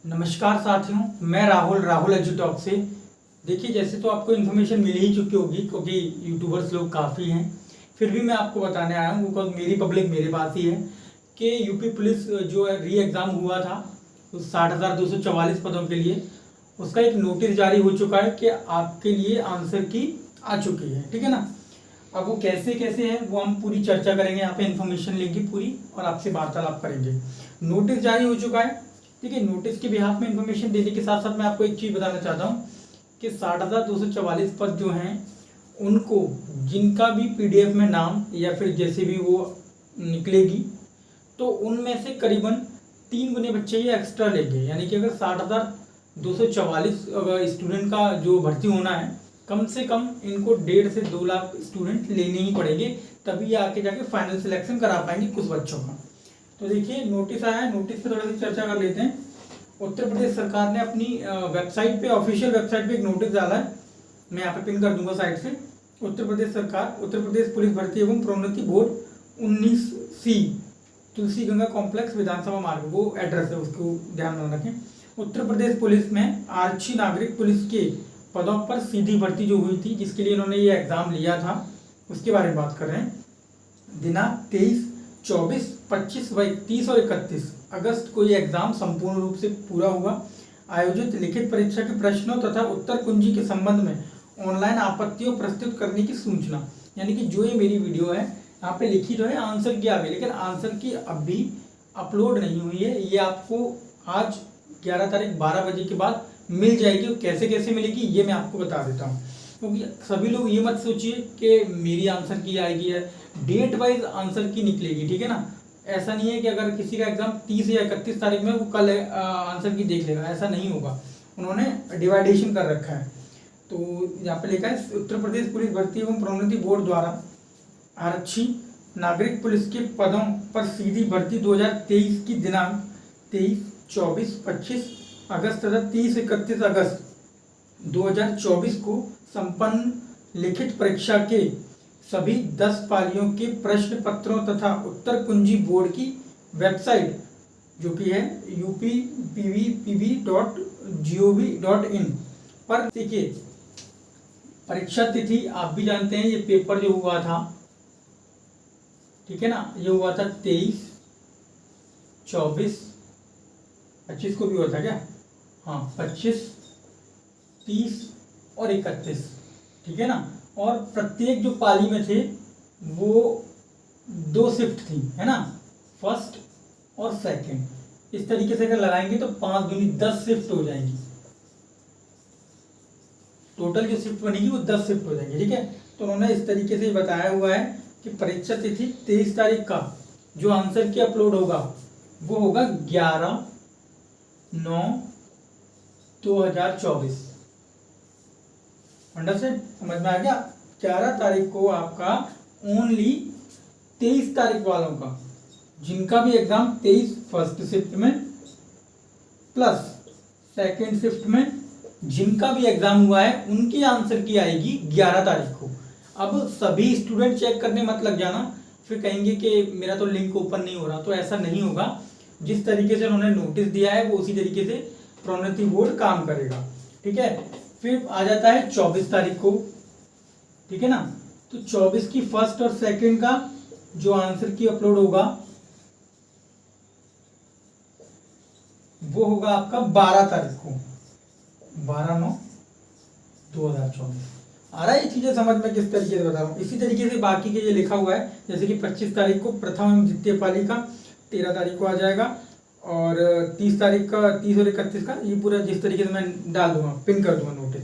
नमस्कार साथियों, मैं राहुल एजुटॉक से। देखिए, जैसे तो आपको इन्फॉर्मेशन मिल ही चुकी होगी क्योंकि यूट्यूबर्स लोग काफ़ी हैं। फिर भी मैं आपको बताने आया हूँ बिकॉज मेरी पब्लिक मेरे पास ही है कि यूपी पुलिस जो है री एग्ज़ाम हुआ था उस 60,244 पदों के लिए, उसका एक नोटिस जारी हो चुका है कि आपके लिए आंसर की आ चुकी है। ठीक है ना। अब वो कैसे कैसे है वो हम पूरी चर्चा करेंगे, यहाँ पे इन्फॉर्मेशन लेंगे पूरी और आपसे वार्तालाप करेंगे। नोटिस जारी हो चुका है। ठीक है, नोटिस के बिहाफ में इन्फॉर्मेशन देने के साथ साथ मैं आपको एक चीज़ बताना चाहता हूँ कि 60,244 पद जो हैं उनको, जिनका भी पीडीएफ में नाम या फिर जैसे भी वो निकलेगी, तो उनमें से करीबन 3 गुने बच्चे ये एक्स्ट्रा लेंगे। यानी कि अगर 60,244 स्टूडेंट का जो भर्ती होना है, कम से कम इनको 1.5 से 2 लाख स्टूडेंट लेने ही पड़ेंगे, तभी ये आके जाके फाइनल सिलेक्शन करा पाएंगे कुछ बच्चों का। तो देखिए, नोटिस आया है, नोटिस पे थोड़ी सी चर्चा कर लेते हैं। उत्तर प्रदेश सरकार ने अपनी वेबसाइट पे, ऑफिशियल वेबसाइट पे एक नोटिस डाला है, मैं यहाँ पे पिन कर दूंगा साइड से। उत्तर प्रदेश सरकार, उत्तर प्रदेश पुलिस भर्ती एवं प्रोन्नति बोर्ड 19C, तुलसी गंगा कॉम्प्लेक्स, विधानसभा मार्ग, वो एड्रेस है, उसको ध्यान में रखें। उत्तर प्रदेश पुलिस में आरक्षी नागरिक पुलिस के पदों पर सीधी भर्ती जो हुई थी, जिसके लिए इन्होंने ये एग्जाम लिया था, उसके बारे में बात कर रहे हैं। दिनांक 23, 24, 25, 30 और 31 अगस्त को ये एग्जाम संपूर्ण रूप से पूरा हुआ। आयोजित लिखित परीक्षा के प्रश्नों तथा उत्तर कुंजी के संबंध में ऑनलाइन आपत्तियों प्रस्तुत करने की सूचना। यानी कि जो ये मेरी वीडियो है, यहाँ पे लिखी तो है आंसर की आ गई, लेकिन आंसर की अभी अपलोड नहीं हुई है। ये आपको आज 11 तारीख 12 बजे के बाद मिल जाएगी। और कैसे कैसे मिलेगी ये मैं आपको बता देता हूँ, क्योंकि सभी लोग ये मत सोचिए कि मेरी आंसर की आएगी, है डेट वाइज आंसर की निकलेगी। ठीक है ना। ऐसा नहीं है कि अगर किसी का एग्जाम 30 या 31 तारीख में, वो कल आंसर की देख लेगा, ऐसा नहीं होगा। उन्होंने डिवाइडेशन कर रखा है। तो यहाँ पे लिखा है, उत्तर प्रदेश पुलिस भर्ती एवं प्रोन्नति बोर्ड द्वारा आरक्षी नागरिक पुलिस के पदों पर सीधी भर्ती 2023 की दिनांक 23, 24, 25 अगस्त तथा 30-31 अगस्त 2024 को संपन्न लिखित परीक्षा के सभी 10 पालियों के प्रश्न पत्रों तथा उत्तर कुंजी बोर्ड की वेबसाइट, जो कि है upvpb.gov.in पर। देखिए, परीक्षा तिथि आप भी जानते हैं, ये पेपर जो हुआ था, ठीक है ना, ये हुआ था 23, 24, 25 को भी हुआ था क्या? हाँ, 25, 30 और 31। ठीक है ना। और प्रत्येक जो पाली में थे वो 2 शिफ्ट थी, है ना, फर्स्ट और सेकंड। इस तरीके से अगर लगाएंगे तो 5 दूनी 10 शिफ्ट हो जाएंगी। टोटल जो शिफ्ट बनेगी वो 10 शिफ्ट हो जाएंगी। ठीक है। तो उन्होंने इस तरीके से बताया हुआ है कि परीक्षा तिथि 23 तारीख का जो आंसर की अपलोड होगा वो होगा 11/9/2024। अंडरस्टैंड, समझ में आ गया। 11 तारीख को आपका ओनली 23 तारीख वालों का, जिनका भी एग्जाम 23 फर्स्ट शिफ्ट में प्लस सेकेंड शिफ्ट में जिनका भी एग्जाम हुआ है, उनकी आंसर की आएगी 11 तारीख को। अब सभी स्टूडेंट चेक करने मत लग जाना, फिर कहेंगे कि मेरा तो लिंक ओपन नहीं हो रहा। तो ऐसा नहीं होगा। जिस तरीके से उन्होंने नोटिस दिया है वो उसी तरीके से प्रोन्नति बोर्ड काम करेगा। ठीक है। फिर आ जाता है 24 तारीख को। ठीक है ना। तो 24 की फर्स्ट और सेकंड का जो आंसर की अपलोड होगा वो होगा आपका 12 तारीख को, 12/9/2024। आ रहा है ये चीजें समझ में किस तरीके से बता रहा हूँ। इसी तरीके से बाकी के ये लिखा हुआ है, जैसे कि 25 तारीख को प्रथम एवं द्वितीय पाली का 13 तारीख को आ जाएगा, और 30 तारीख का, 30 और 31 का, ये पूरा जिस तरीके से मैं डाल दूंगा, पिन कर दूंगा नोटिस।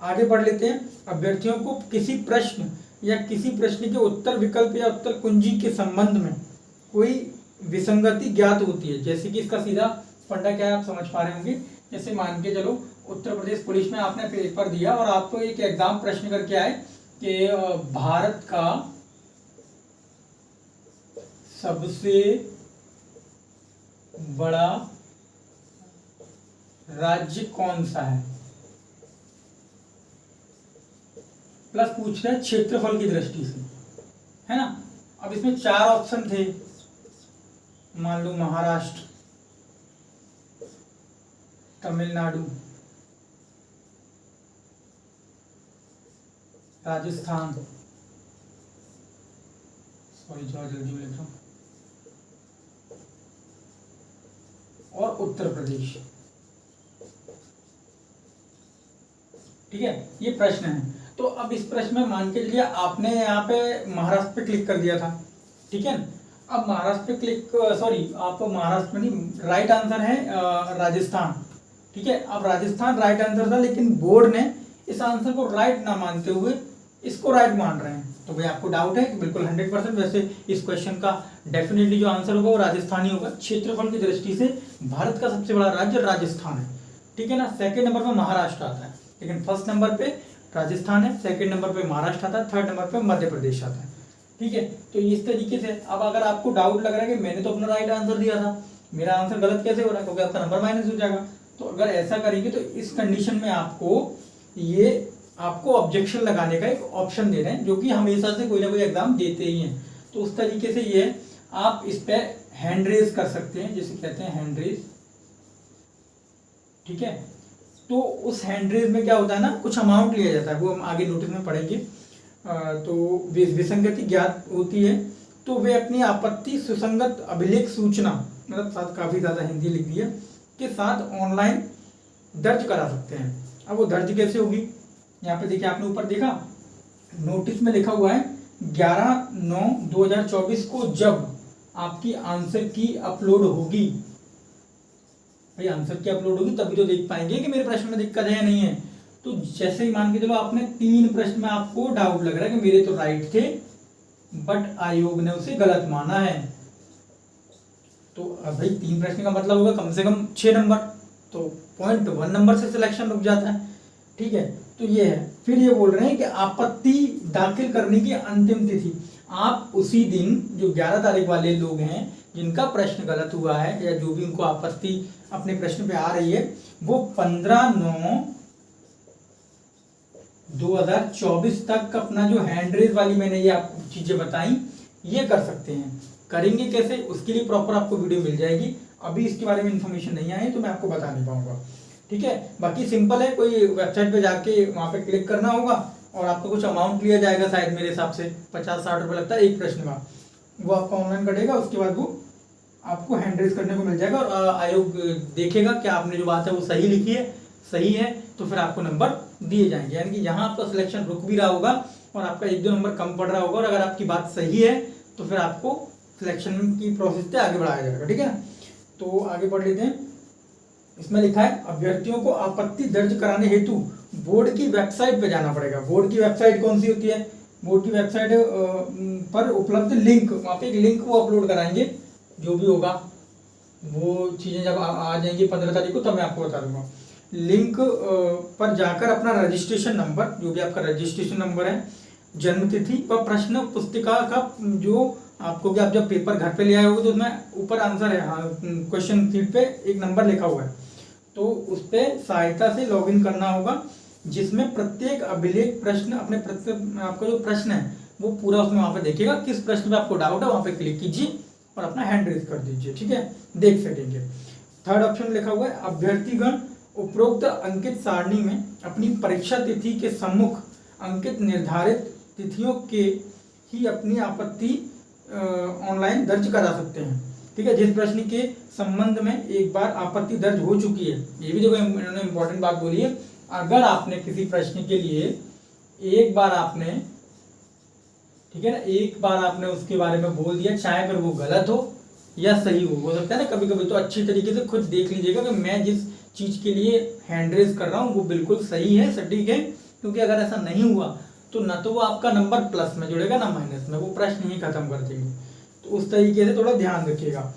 आगे बढ़ लेते हैं। अभ्यर्थियों को किसी प्रश्न या किसी प्रश्न के उत्तर विकल्प या उत्तर कुंजी के संबंध में कोई विसंगति ज्ञात होती है, जैसे कि इसका सीधा फंडा क्या है आप समझ पा रहे होंगे। जैसे मान के चलो, उत्तर प्रदेश पुलिस में आपने पेपर दिया और आपको एक एग्जाम प्रश्न करके आए कि भारत का सबसे बड़ा राज्य कौन सा है, प्लस पूछ रहे हैं क्षेत्रफल की दृष्टि से, है ना। अब इसमें 4 ऑप्शन थे, मान लो महाराष्ट्र, तमिलनाडु, राजस्थान, सॉरी थोड़ा जल्दी लिख रहा हूँ, और उत्तर प्रदेश। ठीक है, ये प्रश्न है। तो अब इस प्रश्न में मान के चलिए आपने यहाँ पे महाराष्ट्र पे क्लिक कर दिया था, ठीक है। अब महाराष्ट्र पे क्लिक, सॉरी आप महाराष्ट्र में नहीं, राइट आंसर है राजस्थान, ठीक है। अब राजस्थान राइट आंसर था, लेकिन बोर्ड ने इस आंसर को राइट ना मानते हुए इसको राइट मान रहे हैं। तो भाई आपको डाउट है कि बिल्कुल 100%। वैसे इस क्वेश्चन का डेफिनेटली जो आंसर होगा वो राजस्थान ही होगा। क्षेत्रफल की दृष्टि से भारत का सबसे बड़ा राज्य राजस्थान है, ठीक है ना। सेकंड नंबर पर महाराष्ट्र आता है, लेकिन फर्स्ट नंबर पे राजस्थान है, सेकंड नंबर पे महाराष्ट्र आता है, थर्ड नंबर पे मध्य प्रदेश आता है, ठीक है। तो इस तरीके से अब अगर आपको डाउट लग रहा है कि मैंने तो अपना राइट आंसर दिया था, मेरा आंसर गलत कैसे हो रहा है, क्योंकि आपका नंबर माइनस हो जाएगा। तो अगर ऐसा करेंगे तो इस कंडीशन में आपको ऑब्जेक्शन लगाने का एक ऑप्शन दे रहे हैं, जो कि हमेशा से कोई ना कोई एग्जाम देते ही हैं। तो उस तरीके से ये आप इस पे हैंड रेज कर सकते हैं, जिसे कहते हैं हैंड रेज, ठीक है। तो उस हैंड रेज में क्या होता है ना, कुछ अमाउंट लिया जाता है, वो हम आगे नोटिस में पढ़ेंगे। तो विसंगति ज्ञात होती है तो वे अपनी आपत्ति सुसंगत अभिलेख सूचना, मतलब साथ काफी ज्यादा हिंदी लिख दिया, के साथ ऑनलाइन दर्ज करा सकते हैं। अब वो दर्ज कैसे होगी, यहाँ पे देखिए, आपने ऊपर देखा नोटिस में लिखा हुआ है 11/9/2024 को जब आपकी आंसर की अपलोड होगी। भाई आंसर की अपलोड होगी तभी तो देख पाएंगे कि मेरे प्रश्न में दिक्कत है या नहीं है। तो जैसे ही मान के चलो आपने 3 प्रश्न में आपको डाउट लग रहा है कि मेरे तो राइट थे बट आयोग ने उसे गलत माना है, तो भाई 3 प्रश्न का मतलब होगा कम से कम 6 नंबर, तो 0.1 नंबर से सिलेक्शन रुक जाता है, ठीक है। तो ये है। फिर ये बोल रहे हैं कि आपत्ति दाखिल करने की अंतिम तिथि, आप उसी दिन जो 11 तारीख वाले लोग हैं जिनका प्रश्न गलत हुआ है या जो भी उनको आपत्ति अपने प्रश्न पे आ रही है, वो 15/9/2024 तक अपना जो हैंड रेज वाली मैंने ये आपको चीजें बताई ये कर सकते हैं। करेंगे कैसे, उसके लिए प्रॉपर आपको वीडियो मिल जाएगी। अभी इसके बारे में इंफॉर्मेशन नहीं आई तो मैं आपको बता नहीं पाऊंगा, ठीक है। बाकी सिंपल है, कोई वेबसाइट पे जाके वहां पे क्लिक करना होगा और आपको कुछ अमाउंट लिया जाएगा, शायद मेरे हिसाब से 50-60 रुपये लगता है एक प्रश्न का, वो आपका ऑनलाइन कटेगा, उसके बाद वो आपको हैंड रेज करने को मिल जाएगा और आयोग देखेगा कि आपने जो बात है वो सही लिखी है, सही है, तो फिर आपको नंबर दिए जाएंगे। यानी कि यहाँ आपका सिलेक्शन रुक भी रहा होगा और आपका 1-2 नंबर कम पड़ रहा होगा, और अगर आपकी बात सही है तो फिर आपको सिलेक्शन की प्रोसेस से आगे बढ़ाया जाएगा, ठीक है। तो आगे बढ़ लेते हैं। इसमें लिखा है अभ्यर्थियों को आपत्ति दर्ज कराने हेतु बोर्ड की वेबसाइट पे जाना पड़ेगा। बोर्ड की वेबसाइट कौन सी होती है, बोर्ड की वेबसाइट पर उपलब्ध लिंक, वहाँ पे एक लिंक वो अपलोड कराएंगे, जो भी होगा वो चीज़ें जब आ जाएंगी 15 तारीख को तब मैं आपको बता दूंगा। लिंक पर जाकर अपना रजिस्ट्रेशन नंबर, जो भी आपका रजिस्ट्रेशन नंबर है, जन्म तिथि व प्रश्न पुस्तिका का जो आपको, कि आप जब पेपर घर पे ले आए होगे तो उसमें ऊपर आंसर है, हाँ क्वेश्चन शीट पे एक नंबर लिखा हुआ है, तो उस पर सहायता से लॉगिन करना होगा, जिसमें प्रत्येक अभिलेख प्रश्न अपने प्रत्येक आपका जो प्रश्न है वो पूरा उसमें वहाँ पे देखिएगा। किस प्रश्न पे आपको डाउट है वहाँ पे क्लिक कीजिए और अपना हैंड रेज कर दीजिए, ठीक है, देख सकेंगे। थर्ड ऑप्शन लिखा हुआ है अभ्यर्थीगण उपरोक्त अंकित सारणी में अपनी परीक्षा तिथि के सम्मुख अंकित निर्धारित तिथियों के ही अपनी आपत्ति ऑनलाइन दर्ज करा सकते हैं, ठीक है। जिस प्रश्न के संबंध में एक बार आपत्ति दर्ज हो चुकी है, ये भी देखो इन्होंने इंपॉर्टेंट बात बोली है, अगर आपने किसी प्रश्न के लिए एक बार आपने, ठीक है ना, एक बार आपने उसके बारे में बोल दिया, चाहे फिर वो गलत हो या सही हो सकता है ना कभी कभी, तो अच्छी तरीके से खुद देख लीजिएगा कि मैं जिस चीज के लिए हैंड रेज कर रहा हूँ वो बिल्कुल सही है, सटीक है, क्योंकि अगर ऐसा नहीं हुआ तो ना तो वो आपका नंबर प्लस में जुड़ेगा ना माइनस में, वो प्रश्न ही खत्म कर देंगे। तो उस तरीके से थोड़ा ध्यान रखिएगा।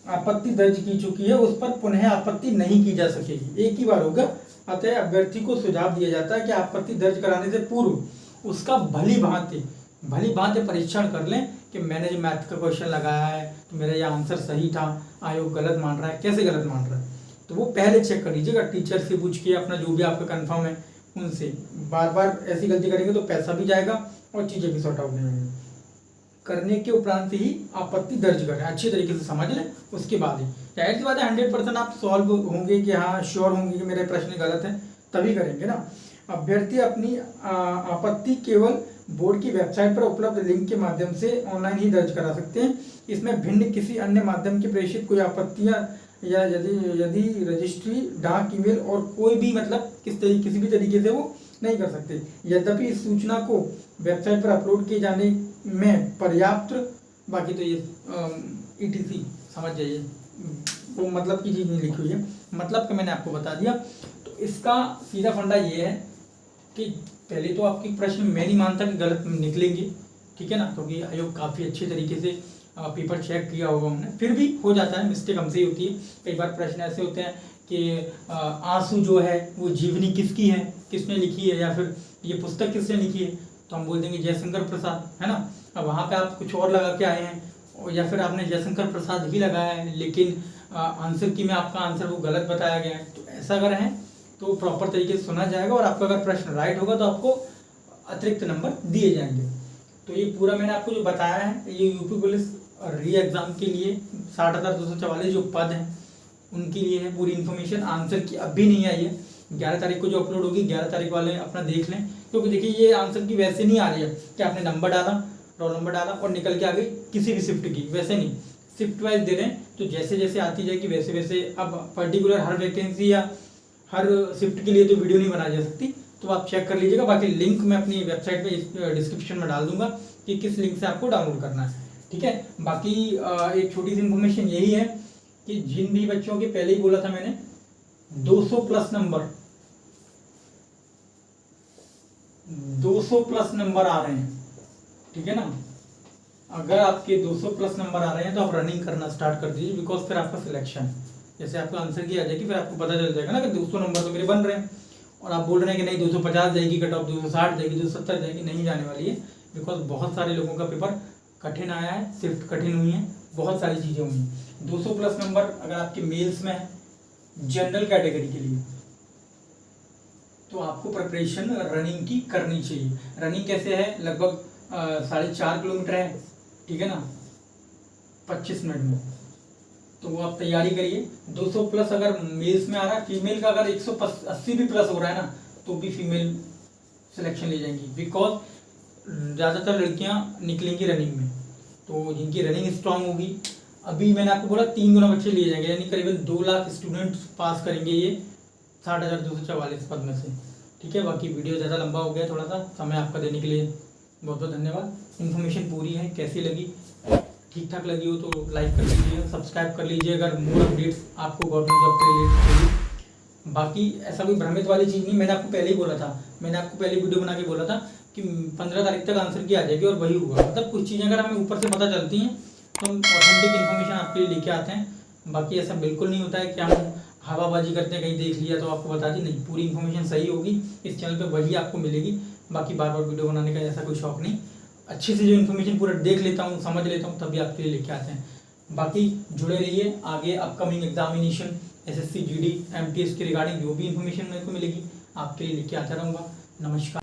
आपत्ति दर्ज की चुकी है उस पर पुनः आपत्ति नहीं की जा सकेगी, एक ही बार होगा। अतः अभ्यर्थी को सुझाव दिया जाता है कि आपत्ति दर्ज कराने से पूर्व उसका भली भांति परीक्षण कर लें कि मैंने जो मैथ का क्वेश्चन लगाया है तो मेरा ये आंसर सही था, आयोग गलत मान रहा है, कैसे गलत मान रहा है, तो वो पहले चेक कर लीजिएगा। टीचर से पूछ के, अपना जो भी आपका कंफर्म है उनसे। बार बार ऐसी गलती करेंगे तो पैसा भी जाएगा और चीज़ें भी सॉर्ट आउट नहीं होंगी। करने के उपरांत ही आपत्ति दर्ज करें, अच्छी तरीके से समझ लें, उसके बाद ही जाहिर सी बात है 100% आप सॉल्व होंगे कि हाँ श्योर होंगे कि मेरे प्रश्न गलत है, तभी करेंगे ना। अभ्यर्थी अपनी आपत्ति केवल बोर्ड की वेबसाइट पर उपलब्ध लिंक के माध्यम से ऑनलाइन ही दर्ज करा सकते हैं। इसमें भिन्न किसी अन्य माध्यम की प्रेषित कोई आपत्तियां या यदि रजिस्ट्री, डाक, ईमेल और कोई भी मतलब किसी भी तरीके से वो नहीं कर सकते। यद्यपि इस सूचना को वेबसाइट पर अपलोड किए जाने में पर्याप्त, बाकी तो ये ETC समझ जाइए, वो मतलब की चीज़ नहीं लिखी हुई है, मतलब का मैंने आपको बता दिया। तो इसका सीधा फंडा ये है कि पहले तो आपके प्रश्न मैं नहीं मानता कि गलत निकलेंगे, ठीक है ना, क्योंकि आयोग काफ़ी अच्छे तरीके से पेपर चेक किया होगा हमने, फिर भी हो जाता है, मिस्टेक हमसे ही होती है। कई बार प्रश्न ऐसे होते हैं कि आंसू जो है वो जीवनी किसकी है, किसने लिखी है, या फिर ये पुस्तक किसने लिखी है, तो हम बोल देंगे जयशंकर प्रसाद, है ना। अब वहाँ पे आप कुछ और लगा के आए हैं, या फिर आपने जयशंकर प्रसाद ही लगाया है, लेकिन आंसर की में आपका आंसर वो गलत बताया गया है। तो ऐसा अगर है तो प्रॉपर तरीके से सुना जाएगा, और आपका अगर प्रश्न राइट होगा तो आपको अतिरिक्त नंबर दिए जाएंगे। तो ये पूरा मैंने आपको जो बताया है, ये यूपी पुलिस री एग्ज़ाम के लिए 60,244 जो पद हैं उनके लिए है पूरी इन्फॉर्मेशन। आंसर की अब भी नहीं आई है, 11 तारीख को जो अपलोड होगी, 11 तारीख वाले अपना देख लें, क्योंकि देखिए ये आंसर की वैसे नहीं आ रही है कि आपने नंबर डाला, रोल नंबर डाला और निकल के आ गई किसी भी शिफ्ट की, वैसे नहीं, शिफ्ट वाइज दे रहे हैं। तो जैसे जैसे आती जाएगी वैसे वैसे, अब पर्टिकुलर हर वैकेंसी या हर शिफ्ट के लिए तो वीडियो नहीं बनाई जा सकती, तो आप चेक कर लीजिएगा। बाकी लिंक मैं अपनी वेबसाइट पे डिस्क्रिप्शन में डाल दूंगा कि किस लिंक से आपको डाउनलोड करना है, ठीक है। बाकी एक छोटी सी इन्फॉर्मेशन यही है कि जिन भी बच्चों के, पहले ही बोला था मैंने, 200 प्लस नंबर, 200 प्लस नंबर आ रहे हैं, ठीक है ना। अगर आपके 200 प्लस नंबर आ रहे हैं तो आप रनिंग करना स्टार्ट कर दीजिए, बिकॉज फिर आपका सिलेक्शन, जैसे आपका आंसर की आ जाएगी फिर आपको पता चल जाएगा ना कि 200 नंबर तो मेरे बन रहे हैं, और आप बोल रहे हैं कि नहीं 250 जाएगी कट ऑफ, 260 जाएगी, 270 जाएगी, नहीं जाने वाली है। बिकॉज बहुत सारे लोगों का पेपर कठिन आया है, शिफ्ट कठिन हुई है, बहुत सारी चीज़ें हुई हैं। 200 प्लस नंबर अगर आपके मेल्स में है जनरल कैटेगरी के लिए, तो आपको प्रिपरेशन रनिंग की करनी चाहिए। रनिंग कैसे है, लगभग 4.5 किलोमीटर है, ठीक है ना, 25 मिनट में, तो वो आप तैयारी करिए। 200 प्लस अगर मेल्स में आ रहा है, फीमेल का अगर 180 भी प्लस हो रहा है ना, तो भी फीमेल सिलेक्शन ले जाएंगी, बिकॉज ज़्यादातर लड़कियां निकलेंगी रनिंग में, तो जिनकी रनिंग स्ट्रांग होगी, अभी मैंने आपको बोला 3 गुना बच्चे लिए जाएंगे, यानी करीबन 2 लाख स्टूडेंट्स पास करेंगे ये 60,244 पद में से, ठीक है। बाकी वीडियो ज़्यादा लंबा हो गया, थोड़ा सा समय आपका देने के लिए बहुत बहुत धन्यवाद। इन्फॉर्मेशन पूरी है, कैसी लगी, ठीक ठाक लगी हो तो लाइक कर लीजिए, सब्सक्राइब कर लीजिए अगर मोर अपडेट्स आपको गवर्नमेंट जॉब के रिलेटेड चाहिए। बाकी ऐसा कोई भ्रमित वाली चीज़ नहीं, मैंने आपको पहले ही बोला था, मैंने आपको पहले वीडियो बना के बोला था कि 15 तारीख तक आंसर की आ जाएगी, और वही हुआ। मतलब कुछ चीज़ें अगर हमें ऊपर से पता चलती हैं तो हम ऑथेंटिक इन्फॉर्मेशन आपके लिए लेके आते हैं। बाकी ऐसा बिल्कुल नहीं होता है कि हम हवाबाजी करते हैं, कहीं देख लिया तो आपको बता दी, नहीं, पूरी इन्फॉर्मेशन सही होगी, इस चैनल पे वही आपको मिलेगी। बाकी बार बार वीडियो बनाने का ऐसा कोई शौक नहीं, अच्छे से जो इन्फॉर्मेशन पूरा देख लेता हूँ, समझ लेता हूँ, तभी आपके लिए लेके आते हैं। बाकी जुड़े रहिए, आगे upcoming examination SSC GD MTS के रिगार्डिंग जो भी इन्फॉर्मेशन मेरे को मिलेगी आपके लिए लेके आता रहूँगा। नमस्कार।